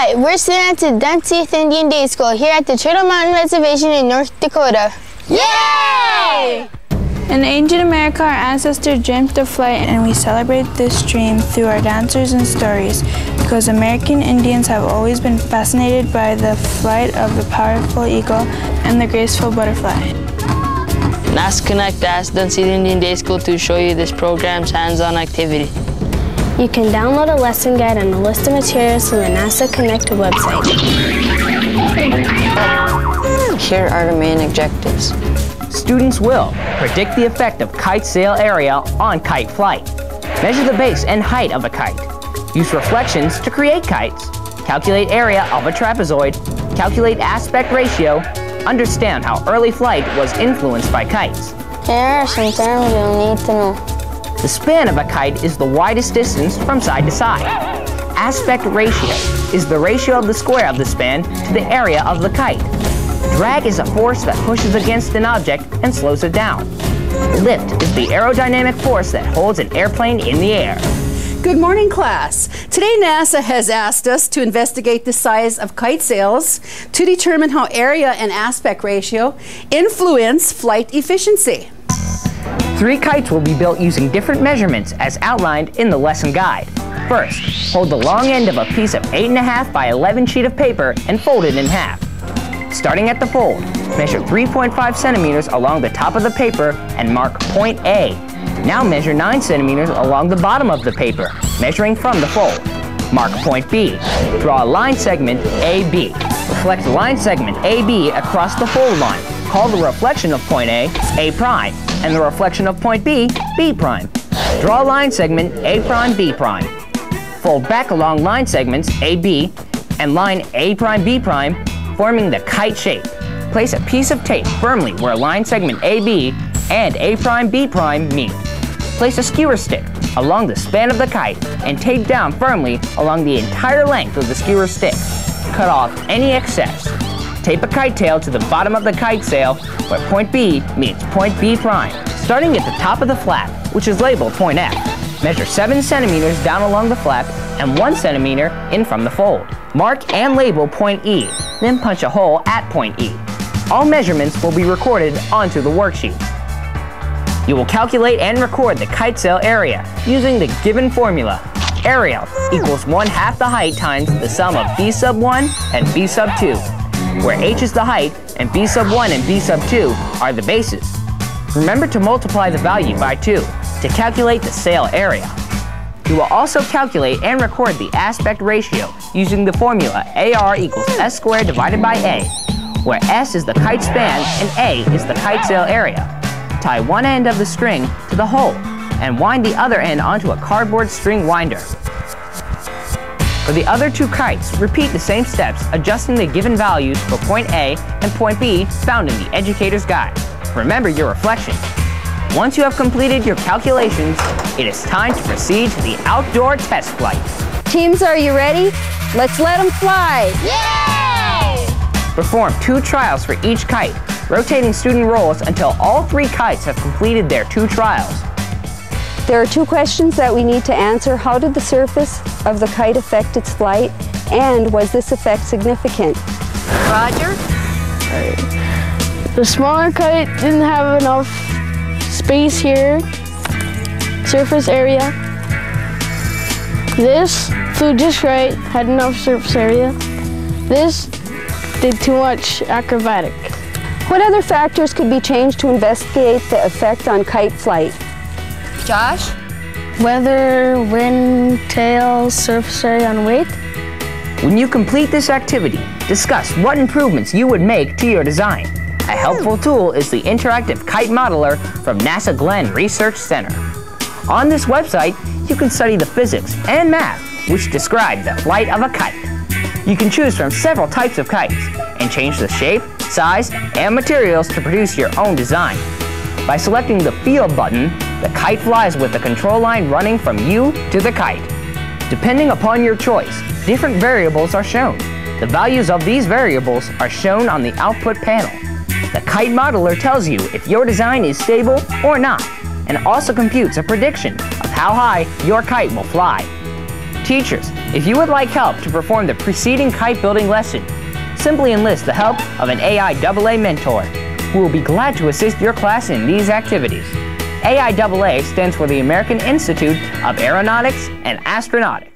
Hi, we're students at Dunseith Indian Day School here at the Turtle Mountain Reservation in North Dakota. Yay! In ancient America, our ancestors dreamt of flight, and we celebrate this dream through our dancers and stories, because American Indians have always been fascinated by the flight of the powerful eagle and the graceful butterfly. NASA Connect asked Dunseith Indian Day School to show you this program's hands-on activity. You can download a lesson guide and a list of materials from the NASA Connect website. Here are the main objectives. Students will predict the effect of kite sail area on kite flight, measure the base and height of a kite, use reflections to create kites, calculate area of a trapezoid, calculate aspect ratio, understand how early flight was influenced by kites. Here are some terms you'll need to know. The span of a kite is the widest distance from side to side. Aspect ratio is the ratio of the square of the span to the area of the kite. Drag is a force that pushes against an object and slows it down. Lift is the aerodynamic force that holds an airplane in the air. Good morning, class. Today NASA has asked us to investigate the size of kite sails to determine how area and aspect ratio influence flight efficiency. 3 kites will be built using different measurements as outlined in the lesson guide. First, hold the long end of a piece of 8.5 by 11 sheet of paper and fold it in half. Starting at the fold, measure 3.5 centimeters along the top of the paper and mark point A. Now measure 9 centimeters along the bottom of the paper, measuring from the fold. Mark point B. Draw a line segment AB. Reflect the line segment AB across the fold line. Call the reflection of point A, A prime, and the reflection of point B, B prime. Draw a line segment A prime, B prime. Fold back along line segments AB and line A prime, B prime, forming the kite shape. Place a piece of tape firmly where line segment AB and A prime, B prime meet. Place a skewer stick along the span of the kite and tape down firmly along the entire length of the skewer stick. Cut off any excess. Tape a kite tail to the bottom of the kite sail where point B meets point B prime. Starting at the top of the flap, which is labeled point F, measure 7 centimeters down along the flap and 1 centimeter in from the fold. Mark and label point E, then punch a hole at point E. All measurements will be recorded onto the worksheet. You will calculate and record the kite sail area using the given formula. Area equals 1/2 the height times the sum of B sub 1 and B sub 2, where H is the height and B sub 1 and B sub 2 are the bases. Remember to multiply the value by 2 to calculate the sail area. You will also calculate and record the aspect ratio using the formula AR equals S squared divided by A, where S is the kite span and A is the kite sail area. Tie one end of the string to the hole and wind the other end onto a cardboard string winder. For the other 2 kites, repeat the same steps, adjusting the given values for point A and point B found in the educator's guide. Remember your reflection. Once you have completed your calculations, it is time to proceed to the outdoor test flight. Teams, are you ready? Let's let them fly! Yay! Perform 2 trials for each kite, rotating student roles until all 3 kites have completed their 2 trials. There are 2 questions that we need to answer. How did the surface of the kite affect its flight? And was this effect significant? Roger? The smaller kite didn't have enough space here, surface area. This flew just right, had enough surface area. This did too much acrobatic. What other factors could be changed to investigate the effect on kite flight? Josh? Weather, wind, tail, surface area, and weight. When you complete this activity, discuss what improvements you would make to your design. A helpful tool is the interactive kite modeler from NASA Glenn Research Center. On this website, you can study the physics and math which describe the flight of a kite. You can choose from several types of kites and change the shape, size, and materials to produce your own design. By selecting the Field button, the kite flies with the control line running from you to the kite. Depending upon your choice, different variables are shown. The values of these variables are shown on the output panel. The kite modeler tells you if your design is stable or not, and also computes a prediction of how high your kite will fly. Teachers, if you would like help to perform the preceding kite building lesson, simply enlist the help of an AIAA mentor, who will be glad to assist your class in these activities. AIAA stands for the American Institute of Aeronautics and Astronautics.